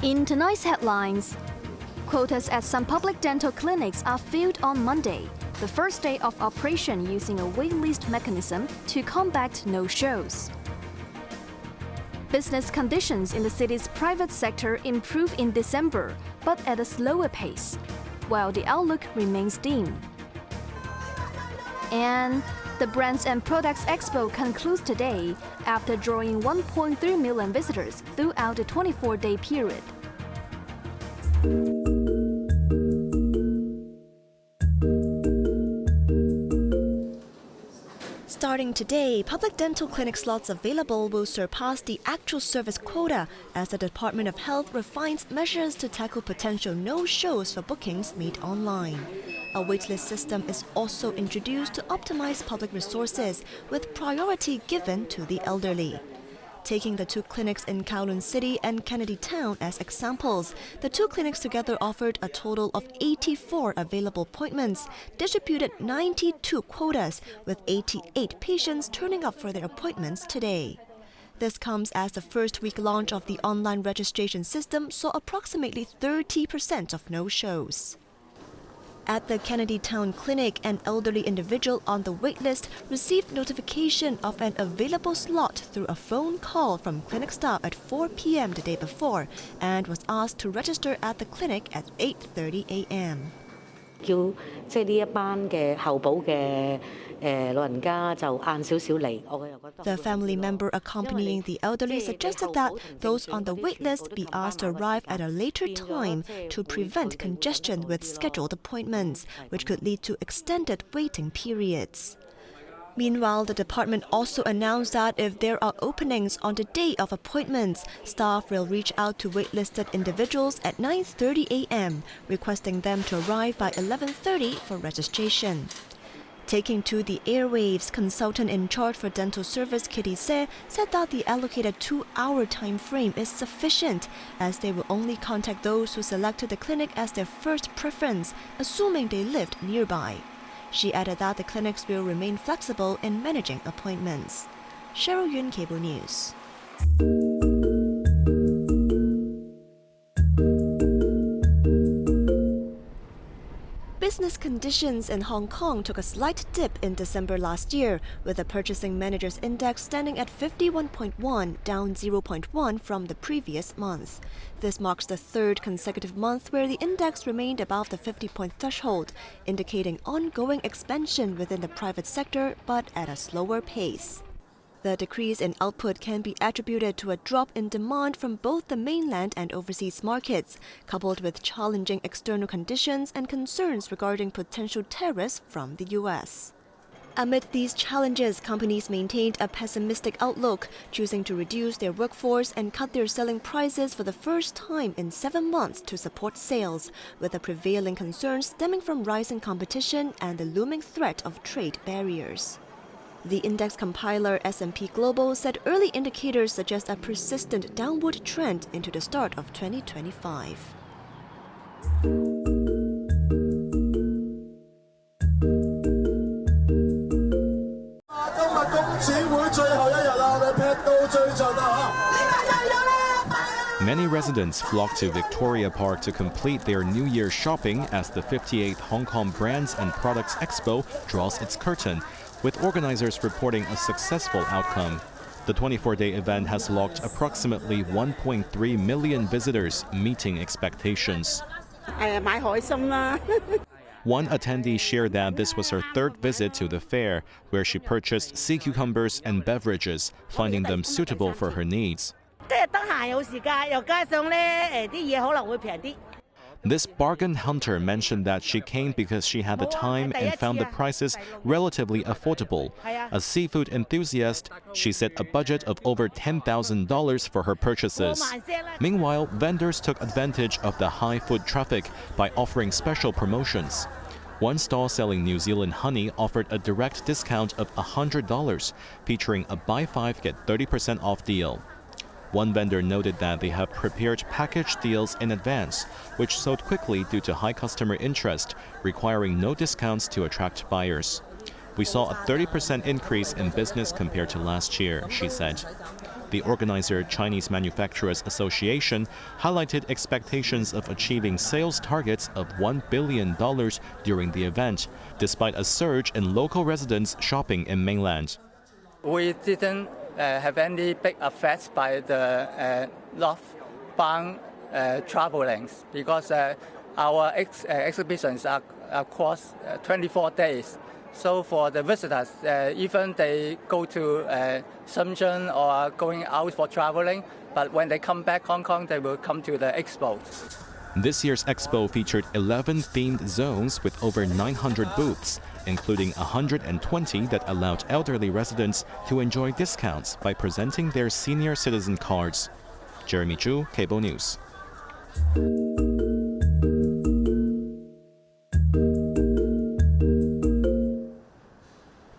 In tonight's headlines, quotas at some public dental clinics are filled on Monday, the first day of operation using a waitlist mechanism to combat no-shows. Business conditions in the city's private sector improve in December, but at a slower pace, while the outlook remains dim. And the Brands and Products Expo concludes today after drawing 1.3 million visitors throughout the 24-day period. Starting today, public dental clinic slots available will surpass the actual service quota as the Department of Health refines measures to tackle potential no-shows for bookings made online. A waitlist system is also introduced to optimize public resources, with priority given to the elderly. Taking the two clinics in Kowloon City and Kennedy Town as examples, the two clinics together offered a total of 84 available appointments, distributed 92 quotas, with 88 patients turning up for their appointments today. This comes as the first week launch of the online registration system saw approximately 30% of no-shows. At the Kennedy Town Clinic, an elderly individual on the waitlist received notification of an available slot through a phone call from clinic staff at 4 p.m. the day before and was asked to register at the clinic at 8:30 a.m. The family member accompanying the elderly suggested that those on the waitlist be asked to arrive at a later time to prevent congestion with scheduled appointments, which could lead to extended waiting periods. Meanwhile, the department also announced that if there are openings on the day of appointments, staff will reach out to waitlisted individuals at 9:30 a.m., requesting them to arrive by 11:30 for registration. Taking to the airwaves, consultant in charge for dental service Kitty Se said that the allocated 2-hour time frame is sufficient, as they will only contact those who selected the clinic as their first preference, assuming they lived nearby. She added that the clinics will remain flexible in managing appointments. Cheryl Yun, Cable News. Business conditions in Hong Kong took a slight dip in December last year, with the Purchasing Managers Index standing at 51.1, down 0.1 from the previous month. This marks the third consecutive month where the index remained above the 50-point threshold, indicating ongoing expansion within the private sector, but at a slower pace. The decrease in output can be attributed to a drop in demand from both the mainland and overseas markets, coupled with challenging external conditions and concerns regarding potential tariffs from the U.S. Amid these challenges, companies maintained a pessimistic outlook, choosing to reduce their workforce and cut their selling prices for the first time in 7 months to support sales, with the prevailing concerns stemming from rising competition and the looming threat of trade barriers. The index compiler S&P Global said early indicators suggest a persistent downward trend into the start of 2025. Many residents flocked to Victoria Park to complete their New Year shopping as the 58th Hong Kong Brands and Products Expo draws its curtain, with organizers reporting a successful outcome. The 24-day event has logged approximately 1.3 million visitors, meeting expectations. One attendee shared that this was her third visit to the fair, where she purchased sea cucumbers and beverages, finding them suitable for her needs. This bargain hunter mentioned that she came because she had the time and found the prices relatively affordable. A seafood enthusiast, she set a budget of over $10,000 for her purchases. Meanwhile, vendors took advantage of the high foot traffic by offering special promotions. One stall selling New Zealand honey offered a direct discount of $100, featuring a buy 5 get 30% off deal. One vendor noted that they have prepared package deals in advance, which sold quickly due to high customer interest, requiring no discounts to attract buyers. We saw a 30% increase in business compared to last year, she said. The organizer, Chinese Manufacturers Association, highlighted expectations of achieving sales targets of $1 billion during the event, despite a surge in local residents shopping in mainland. We didn't have any big effects by the northbound traveling because our exhibitions are across 24 days. So for the visitors, even they go to Shenzhen or going out for traveling, but when they come back Hong Kong, they will come to the expo. This year's expo featured 11 themed zones with over 900 booths, including 120 that allowed elderly residents to enjoy discounts by presenting their senior citizen cards. Jeremy Zhu, Cable News.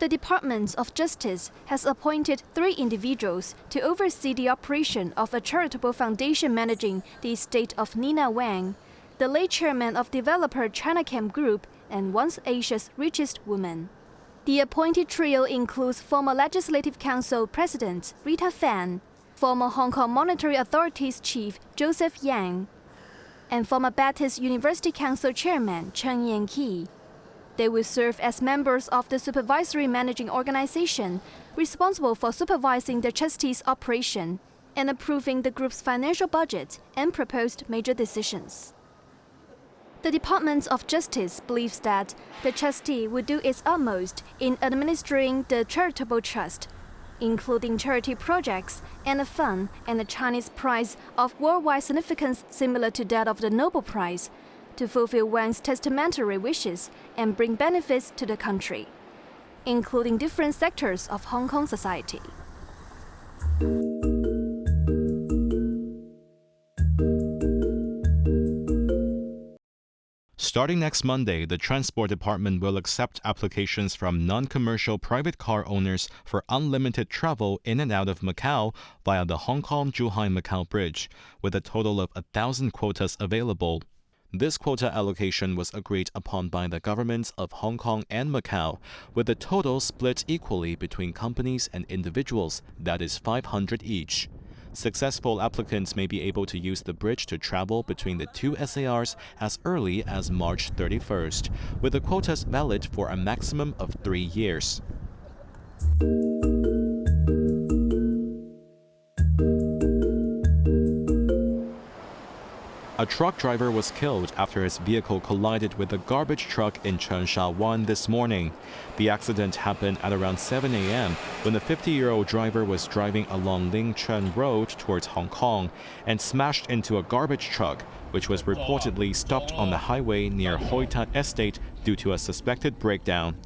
The Department of Justice has appointed 3 individuals to oversee the operation of a charitable foundation managing the estate of Nina Wang, the late chairman of developer Chinacam Group and once Asia's richest woman. The appointed trio includes former Legislative Council President Rita Fan, former Hong Kong Monetary Authority's Chief Joseph Yang, and former Baptist University Council Chairman Chen Yanqi. They will serve as members of the Supervisory Managing Organization, responsible for supervising the trustees' operation and approving the group's financial budget and proposed major decisions. The Department of Justice believes that the trustee will do its utmost in administering the charitable trust, including charity projects and a fund and a Chinese prize of worldwide significance similar to that of the Nobel Prize, to fulfill Wang's testamentary wishes and bring benefits to the country, including different sectors of Hong Kong society. Starting next Monday, the Transport Department will accept applications from non-commercial private car owners for unlimited travel in and out of Macau via the Hong Kong-Zhuhai-Macau Bridge, with a total of 1,000 quotas available. This quota allocation was agreed upon by the governments of Hong Kong and Macau, with the total split equally between companies and individuals, that is 500 each. Successful applicants may be able to use the bridge to travel between the 2 SARs as early as March 31st, with the quotas valid for a maximum of 3 years. A truck driver was killed after his vehicle collided with a garbage truck in Cheung Sha Wan this morning. The accident happened at around 7 a.m. when the 50-year-old driver was driving along Ling Chen Road towards Hong Kong and smashed into a garbage truck, which was reportedly stopped on the highway near Hoi Tat Estate due to a suspected breakdown.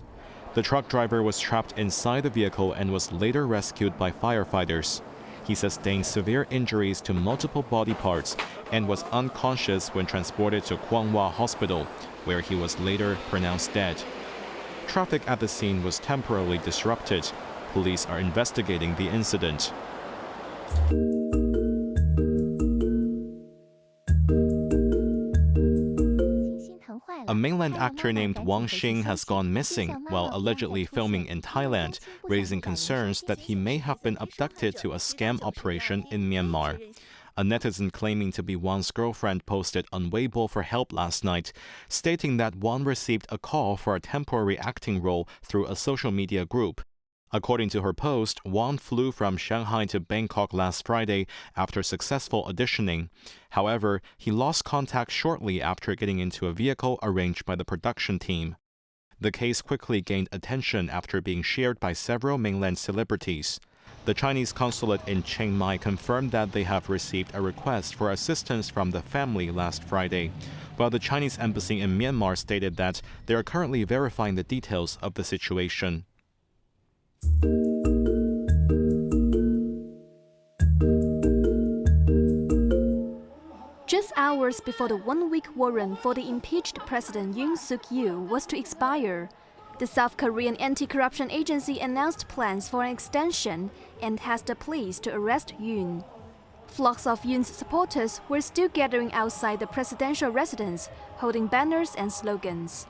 The truck driver was trapped inside the vehicle and was later rescued by firefighters. He sustained severe injuries to multiple body parts and was unconscious when transported to Kwong Wah Hospital, where he was later pronounced dead. Traffic at the scene was temporarily disrupted. Police are investigating the incident. A mainland actor named Wang Xing has gone missing while allegedly filming in Thailand, raising concerns that he may have been abducted to a scam operation in Myanmar. A netizen claiming to be Wang's girlfriend posted on Weibo for help last night, stating that Wang received a call for a temporary acting role through a social media group. According to her post, Wang flew from Shanghai to Bangkok last Friday after successful auditioning. However, he lost contact shortly after getting into a vehicle arranged by the production team. The case quickly gained attention after being shared by several mainland celebrities. The Chinese consulate in Chiang Mai confirmed that they have received a request for assistance from the family last Friday, while the Chinese embassy in Myanmar stated that they are currently verifying the details of the situation. Just hours before the one-week warrant for the impeached President Yoon Suk-yeol was to expire, the South Korean anti-corruption agency announced plans for an extension and tasked the police to arrest Yoon. Flocks of Yoon's supporters were still gathering outside the presidential residence, holding banners and slogans.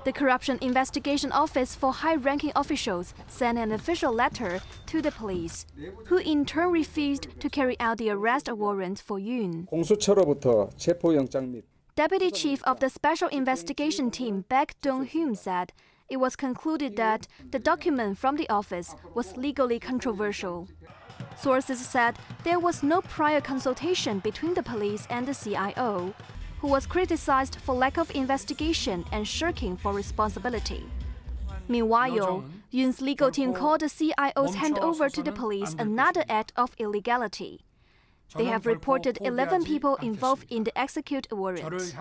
The Corruption Investigation Office for high-ranking officials sent an official letter to the police, who in turn refused to carry out the arrest warrant for Yoon. 공수처로부터 체포영장 및 Deputy Chief of the Special Investigation Team, Baek Dong-hyun, said it was concluded that the document from the office was legally controversial. Sources said there was no prior consultation between the police and the CIO, who was criticized for lack of investigation and shirking for responsibility. Meanwhile, Yoon's legal team called the CIO's handover to the police another act of illegality. They have reported 11 people involved in the execute warrant.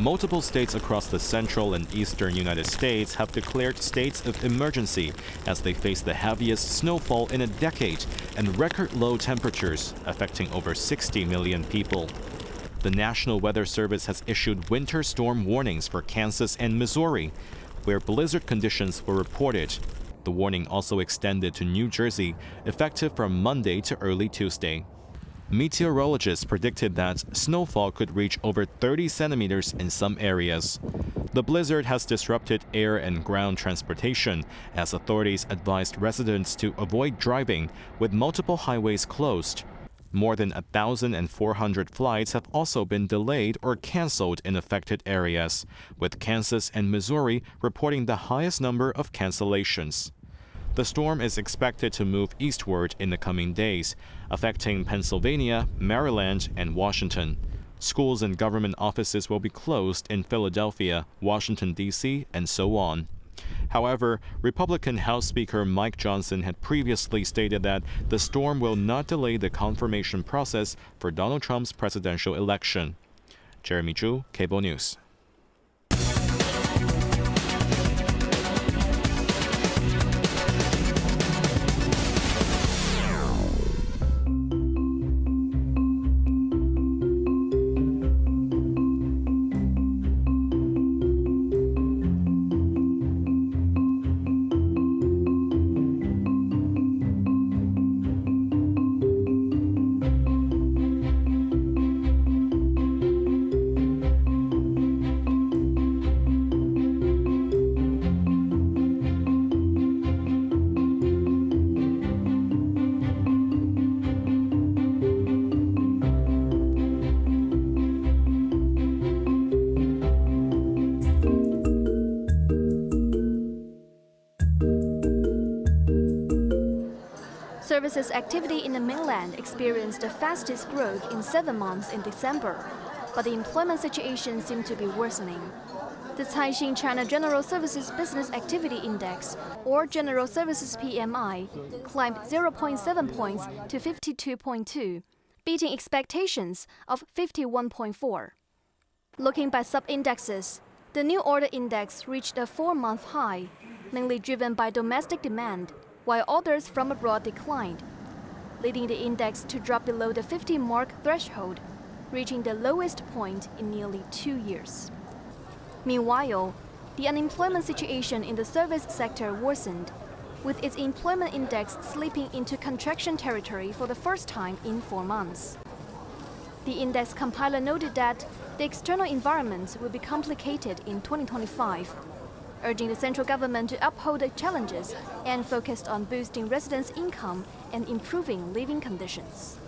Multiple states across the central and eastern United States have declared states of emergency as they face the heaviest snowfall in a decade and record low temperatures affecting over 60 million people. The National Weather Service has issued winter storm warnings for Kansas and Missouri, where blizzard conditions were reported. The warning also extended to New Jersey, effective from Monday to early Tuesday. Meteorologists predicted that snowfall could reach over 30 centimeters in some areas. The blizzard has disrupted air and ground transportation as authorities advised residents to avoid driving, with multiple highways closed. More than 1,400 flights have also been delayed or canceled in affected areas, with Kansas and Missouri reporting the highest number of cancellations. The storm is expected to move eastward in the coming days, affecting Pennsylvania, Maryland, and Washington. Schools and government offices will be closed in Philadelphia, Washington, D.C., and so on. However, Republican House Speaker Mike Johnson had previously stated that the storm will not delay the confirmation process for Donald Trump's presidential election. Jeremy Zhu, Cable News. Services activity in the mainland experienced the fastest growth in 7 months in December, but the employment situation seemed to be worsening. The Caixin China General Services Business Activity Index, or General Services PMI, climbed 0.7 points to 52.2, beating expectations of 51.4. Looking by sub-indexes, the New Order Index reached a 4-month high, mainly driven by domestic demand, while orders from abroad declined, leading the index to drop below the 50-mark threshold, reaching the lowest point in nearly 2 years. Meanwhile, the unemployment situation in the service sector worsened, with its employment index slipping into contraction territory for the first time in 4 months. The index compiler noted that the external environment will be complicated in 2025, urging the central government to uphold the challenges and focused on boosting residents' income and improving living conditions.